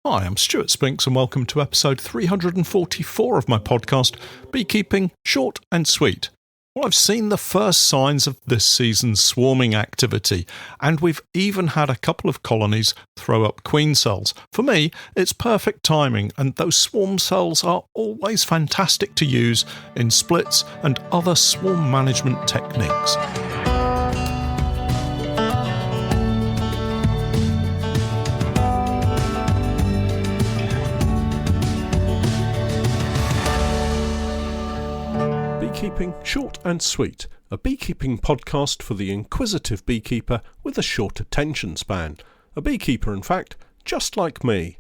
Hi, I'm Stewart Spinks and welcome to episode 344 of my podcast, Beekeeping Short and Sweet. Well, I've seen the first signs of this season's swarming activity, and we've even had a couple of colonies throw up queen cells. For me, it's perfect timing, and those swarm cells are always fantastic to use in splits and other swarm management techniques. Beekeeping Short and Sweet, a beekeeping podcast for the inquisitive beekeeper with a short attention span. A beekeeper, in fact, just like me.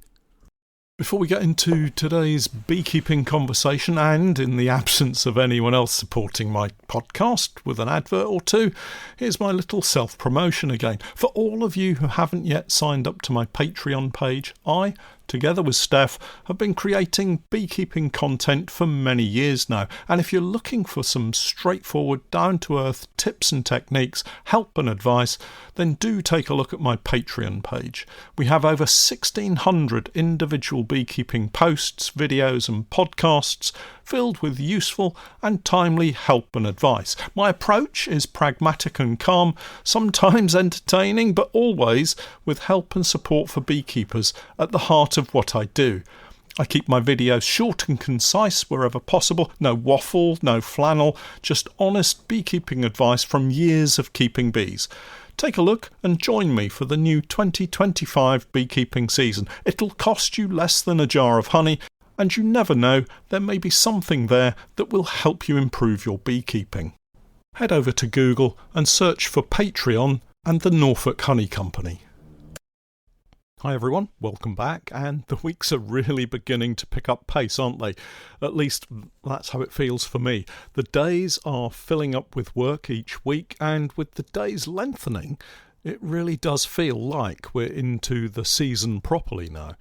Before we get into today's beekeeping conversation, and in the absence of anyone else supporting my podcast with an advert or two, here's my little self-promotion again. For all of you who haven't yet signed up to my Patreon page, I, together with Steph, have been creating beekeeping content for many years now, and if you're looking for some straightforward, down-to-earth tips and techniques, help and advice, then do take a look at my Patreon page. We have over 1,600 individual beekeeping posts, videos and podcasts filled with useful and timely help and advice. My approach is pragmatic and calm, sometimes entertaining, but always with help and support for beekeepers at the heart of what I do. I keep my videos short and concise wherever possible, no waffle, no flannel, just honest beekeeping advice from years of keeping bees. Take a look and join me for the new 2025 beekeeping season. It'll cost you less than a jar of honey, and you never know, there may be something there that will help you improve your beekeeping. Head over to Google and search for Patreon and the Norfolk Honey Company. Hi everyone, welcome back, and the weeks are really beginning to pick up pace, aren't they? At least that's how it feels for me. The days are filling up with work each week, and with the days lengthening, it really does feel like we're into the season properly now.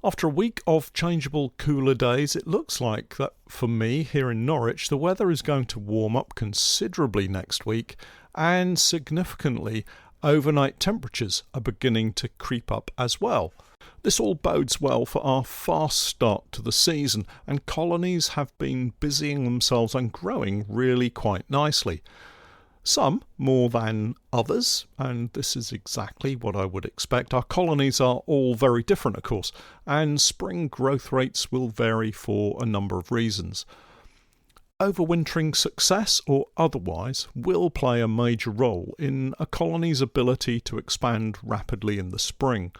After a week of changeable cooler days, it looks like that for me here in Norwich, the weather is going to warm up considerably next week, and significantly, overnight temperatures are beginning to creep up as well. This all bodes well for our fast start to the season, and colonies have been busying themselves and growing really quite nicely. Some more than others, and this is exactly what I would expect. Our colonies are all very different, of course, and spring growth rates will vary for a number of reasons. Overwintering success or otherwise will play a major role in a colony's ability to expand rapidly in the spring.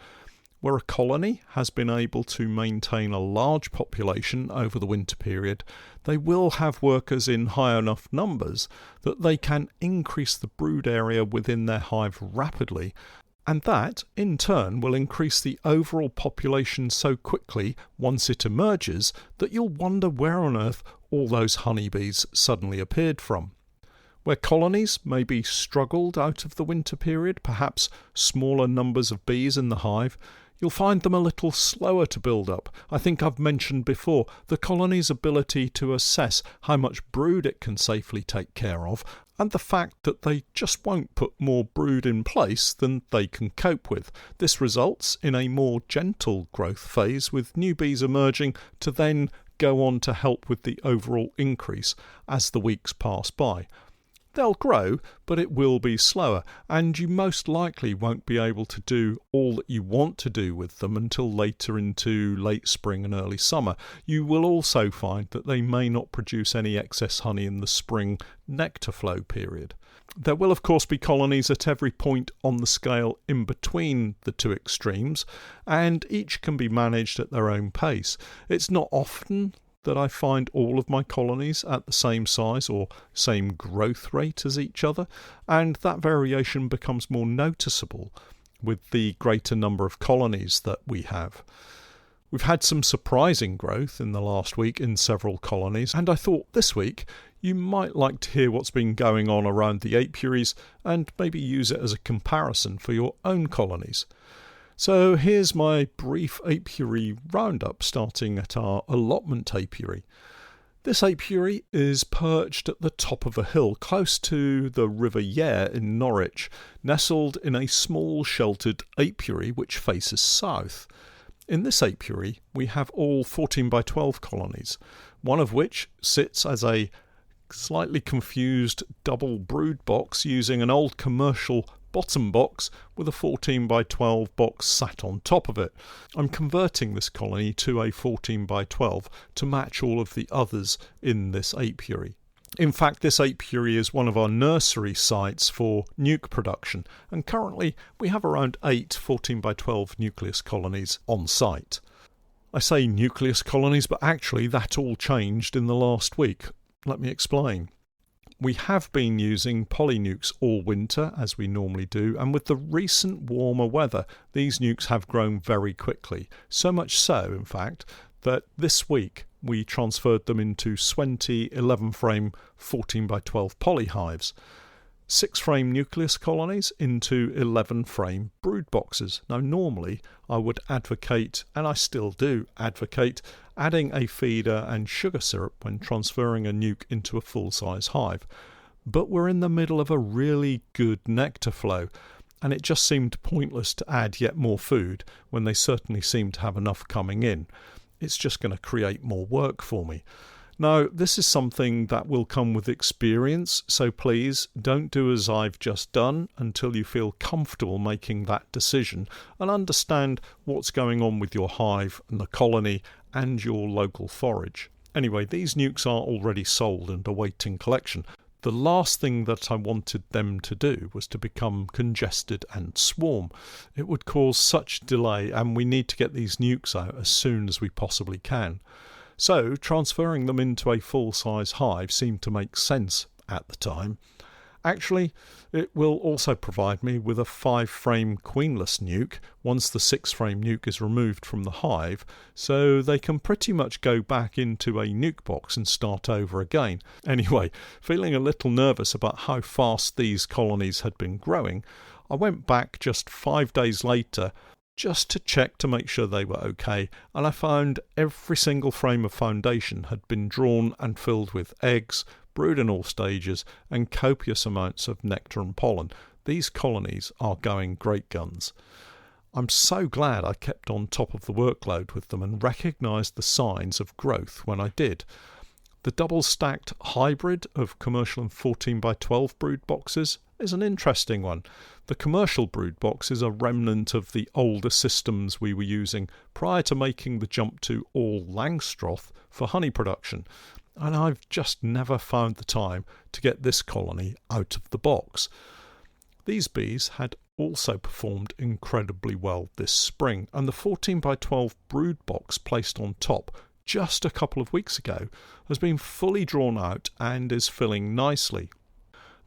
Where a colony has been able to maintain a large population over the winter period, they will have workers in high enough numbers that they can increase the brood area within their hive rapidly, and that, in turn, will increase the overall population so quickly once it emerges that you'll wonder where on earth all those honeybees suddenly appeared from. Where colonies maybe struggled out of the winter period, perhaps smaller numbers of bees in the hive, you'll find them a little slower to build up. I think I've mentioned before the colony's ability to assess how much brood it can safely take care of, and the fact that they just won't put more brood in place than they can cope with. This results in a more gentle growth phase, with new bees emerging to then go on to help with the overall increase as the weeks pass by. They'll grow, but it will be slower, and you most likely won't be able to do all that you want to do with them until later into late spring and early summer. You will also find that they may not produce any excess honey in the spring nectar flow period. There will of course be colonies at every point on the scale in between the two extremes, and each can be managed at their own pace. It's not often that I find all of my colonies at the same size or same growth rate as each other, and that variation becomes more noticeable with the greater number of colonies that we have. We've had some surprising growth in the last week in several colonies, and I thought this week you might like to hear what's been going on around the apiaries and maybe use it as a comparison for your own colonies. So here's my brief apiary roundup, starting at our allotment apiary. This apiary is perched at the top of a hill close to the River Yare in Norwich, nestled in a small sheltered apiary which faces south. In this apiary, we have all 14 by 12 colonies, one of which sits as a slightly confused double brood box using an old commercial bottom box with a 14 by 12 box sat on top of it. I'm converting this colony to a 14 by 12 to match all of the others in this apiary. In fact, this apiary is one of our nursery sites for nuke production, and currently we have around 8 14 by 12 nucleus colonies on site. I say nucleus colonies, but actually that all changed in the last week. Let me explain. We have been using polynukes all winter, as we normally do, and with the recent warmer weather, these nukes have grown very quickly. So much so, in fact, that this week we transferred them into 20 11-frame 14 by 12 polyhives, 6-frame nucleus colonies into 11-frame brood boxes. Now normally I would advocate, and I still do advocate, adding a feeder and sugar syrup when transferring a nuke into a full-size hive. But we're in the middle of a really good nectar flow, and it just seemed pointless to add yet more food when they certainly seem to have enough coming in. It's just going to create more work for me. Now, this is something that will come with experience, so please don't do as I've just done until you feel comfortable making that decision and understand what's going on with your hive and the colony and your local forage. Anyway, these nukes are already sold and awaiting collection. The last thing that I wanted them to do was to become congested and swarm. It would cause such delay, and we need to get these nukes out as soon as we possibly can. So transferring them into a full-size hive seemed to make sense at the time. Actually, it will also provide me with a 5-frame Queenless nuke once the 6-frame nuke is removed from the hive, so they can pretty much go back into a nuke box and start over again. Anyway, feeling a little nervous about how fast these colonies had been growing, I went back just 5 days later just to check to make sure they were okay, and I found every single frame of foundation had been drawn and filled with eggs, brood in all stages, and copious amounts of nectar and pollen. These colonies are going great guns. I'm so glad I kept on top of the workload with them and recognised the signs of growth when I did. The double-stacked hybrid of commercial and 14 by 12 brood boxes is an interesting one. The commercial brood box is a remnant of the older systems we were using prior to making the jump to all Langstroth for honey production, and I've just never found the time to get this colony out of the box. These bees had also performed incredibly well this spring, and the 14 by 12 brood box placed on top just a couple of weeks ago has been fully drawn out and is filling nicely.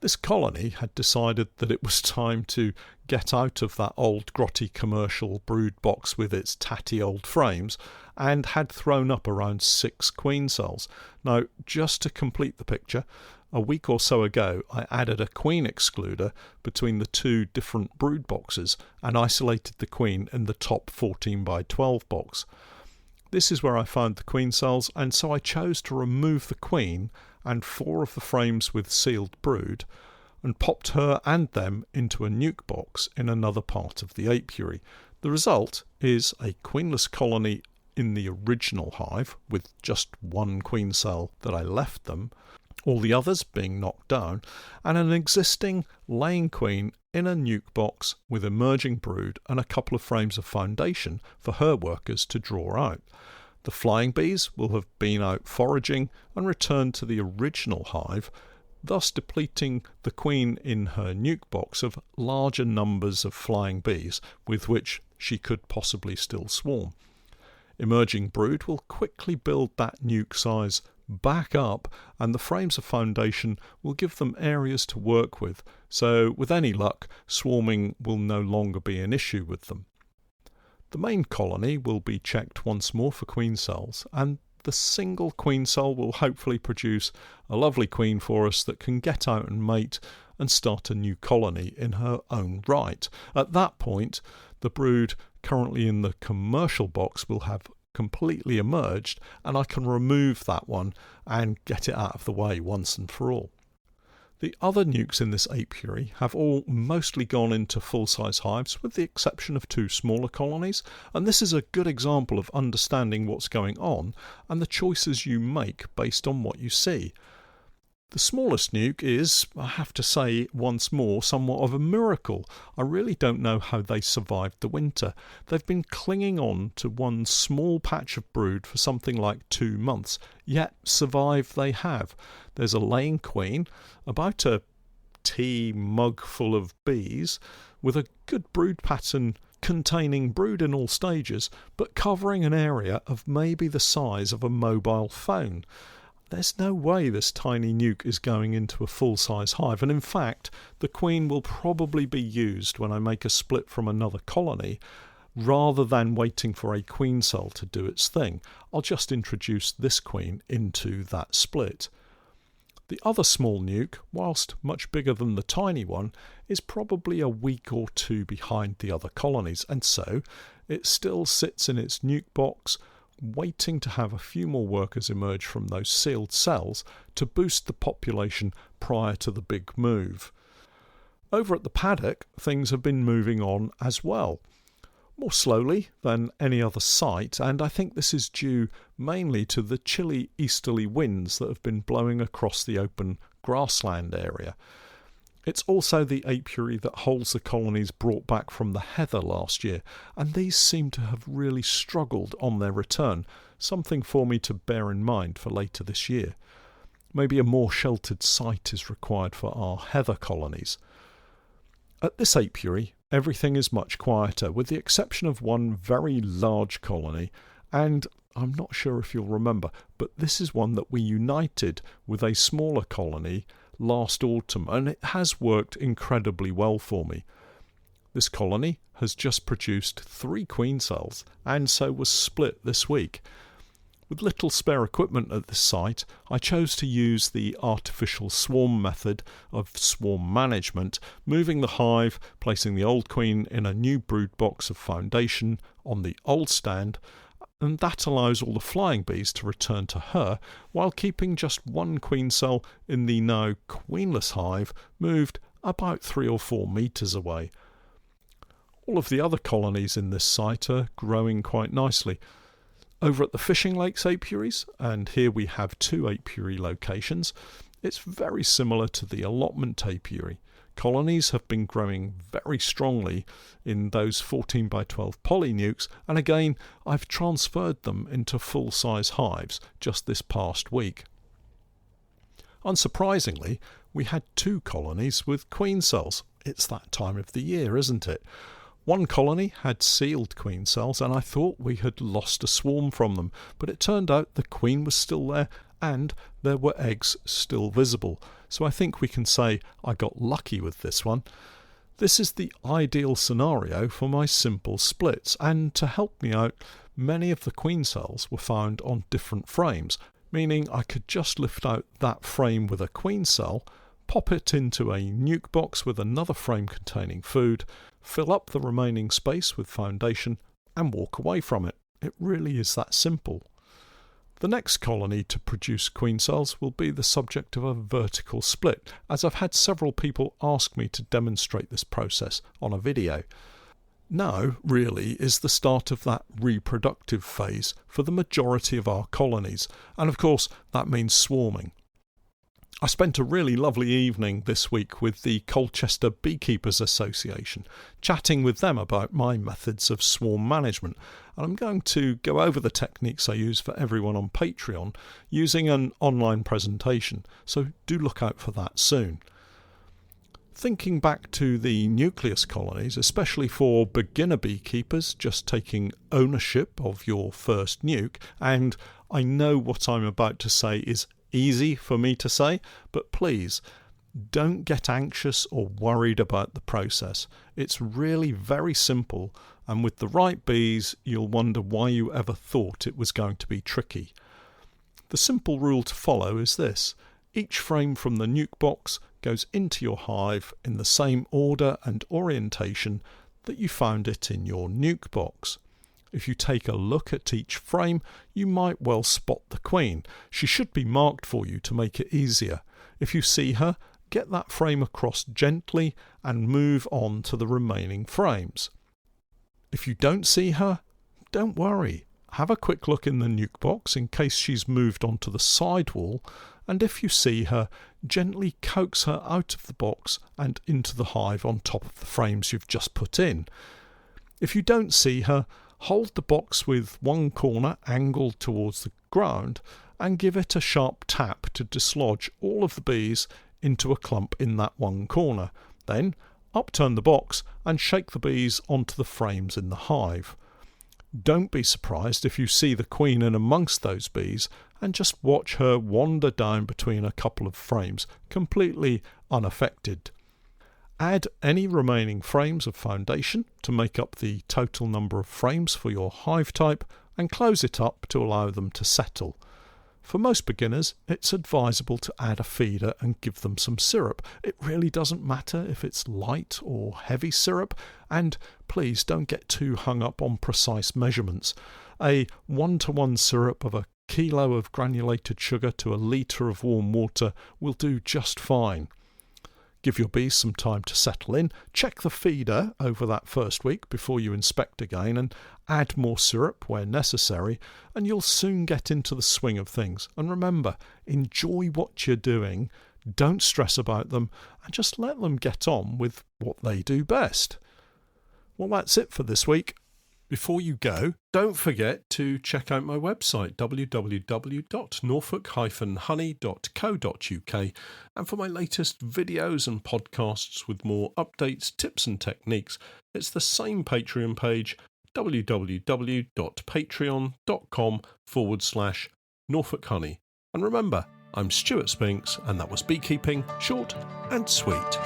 This colony had decided that it was time to get out of that old grotty commercial brood box with its tatty old frames and had thrown up around 6 queen cells. Now, just to complete the picture, a week or so ago I added a queen excluder between the 2 different brood boxes and isolated the queen in the top 14 by 12 box. This is where I found the queen cells, and so I chose to remove the queen and 4 of the frames with sealed brood and popped her and them into a nuke box in another part of the apiary. The result is a queenless colony in the original hive with just 1 queen cell that I left them, all the others being knocked down, and an existing laying queen in a nuke box with emerging brood and a couple of frames of foundation for her workers to draw out. The flying bees will have been out foraging and returned to the original hive, thus depleting the queen in her nuke box of larger numbers of flying bees with which she could possibly still swarm. Emerging brood will quickly build that nuke size back up, and the frames of foundation will give them areas to work with, so with any luck swarming will no longer be an issue with them. The main colony will be checked once more for queen cells, and the single queen cell will hopefully produce a lovely queen for us that can get out and mate and start a new colony in her own right. At that point, the brood currently in the commercial box will have completely emerged, and I can remove that one and get it out of the way once and for all. The other nukes in this apiary have all mostly gone into full-size hives, with the exception of 2 smaller colonies, and this is a good example of understanding what's going on and the choices you make based on what you see. The smallest nuke is, I have to say once more, somewhat of a miracle. I really don't know how they survived the winter. They've been clinging on to one small patch of brood for something like 2 months, yet survive they have. There's a laying queen, about a tea mug full of bees, with a good brood pattern containing brood in all stages, but covering an area of maybe the size of a mobile phone. There's no way this tiny nuke is going into a full-size hive, and in fact the queen will probably be used when I make a split from another colony rather than waiting for a queen cell to do its thing. I'll just introduce this queen into that split. The other small nuke, whilst much bigger than the tiny one, is probably a week or 2 behind the other colonies, and so it still sits in its nuke box waiting to have a few more workers emerge from those sealed cells to boost the population prior to the big move. Over at the paddock, things have been moving on as well, more slowly than any other site, and I think this is due mainly to the chilly easterly winds that have been blowing across the open grassland area. It's also the apiary that holds the colonies brought back from the heather last year, and these seem to have really struggled on their return, something for me to bear in mind for later this year. Maybe a more sheltered site is required for our heather colonies. At this apiary, everything is much quieter, with the exception of one very large colony, and I'm not sure if you'll remember, but this is one that we united with a smaller colony last autumn, and it has worked incredibly well for me. This colony has just produced 3 queen cells, and so was split this week. With little spare equipment at this site, I chose to use the artificial swarm method of swarm management, moving the hive, placing the old queen in a new brood box of foundation on the old stand, and that allows all the flying bees to return to her, while keeping just 1 queen cell in the now queenless hive moved about 3 or 4 metres away. All of the other colonies in this site are growing quite nicely. Over at the Fishing Lakes apiaries, and here we have 2 apiary locations, it's very similar to the allotment apiary. Colonies have been growing very strongly in those 14 by 12 poly nukes, and again I've transferred them into full-size hives just this past week. Unsurprisingly, we had 2 colonies with queen cells. It's that time of the year, isn't it? One colony had sealed queen cells, and I thought we had lost a swarm from them, but it turned out the queen was still there and there were eggs still visible. So I think we can say I got lucky with this one. This is the ideal scenario for my simple splits, and to help me out, many of the queen cells were found on different frames, meaning I could just lift out that frame with a queen cell, pop it into a nuke box with another frame containing food, fill up the remaining space with foundation, and walk away from it. It really is that simple. The next colony to produce queen cells will be the subject of a vertical split, as I've had several people ask me to demonstrate this process on a video. Now, really, is the start of that reproductive phase for the majority of our colonies, and of course that means swarming. I spent a really lovely evening this week with the Colchester Beekeepers Association, chatting with them about my methods of swarm management, and I'm going to go over the techniques I use for everyone on Patreon using an online presentation, so do look out for that soon. Thinking back to the nucleus colonies, especially for beginner beekeepers just taking ownership of your first nuke, and I know what I'm about to say is easy for me to say, but please don't get anxious or worried about the process. It's really very simple, and with the right bees you'll wonder why you ever thought it was going to be tricky. The simple rule to follow is this: each frame from the nuke box goes into your hive in the same order and orientation that you found it in your nuke box. If you take a look at each frame, you might well spot the queen. She should be marked for you to make it easier. If you see her, get that frame across gently and move on to the remaining frames. If you don't see her, don't worry. Have a quick look in the nuke box in case she's moved onto the side wall, and if you see her, gently coax her out of the box and into the hive on top of the frames you've just put in. If you don't see her, hold the box with one corner angled towards the ground and give it a sharp tap to dislodge all of the bees into a clump in that one corner. Then upturn the box and shake the bees onto the frames in the hive. Don't be surprised if you see the queen in amongst those bees, and just watch her wander down between a couple of frames, completely unaffected. Add any remaining frames of foundation to make up the total number of frames for your hive type, and close it up to allow them to settle. For most beginners, it's advisable to add a feeder and give them some syrup. It really doesn't matter if it's light or heavy syrup, and please don't get too hung up on precise measurements. A 1-to-1 syrup of a kilo of granulated sugar to a litre of warm water will do just fine. Give your bees some time to settle in, check the feeder over that first week before you inspect again, and add more syrup where necessary, and you'll soon get into the swing of things. And remember, enjoy what you're doing, don't stress about them, and just let them get on with what they do best. Well, that's it for this week. Before you go, don't forget to check out my website www.norfolk-honey.co.uk, and for my latest videos and podcasts with more updates, tips and techniques, it's the same Patreon page, www.patreon.com/Norfolk Honey. And remember, I'm Stewart Spinks, and that was Beekeeping Short and Sweet.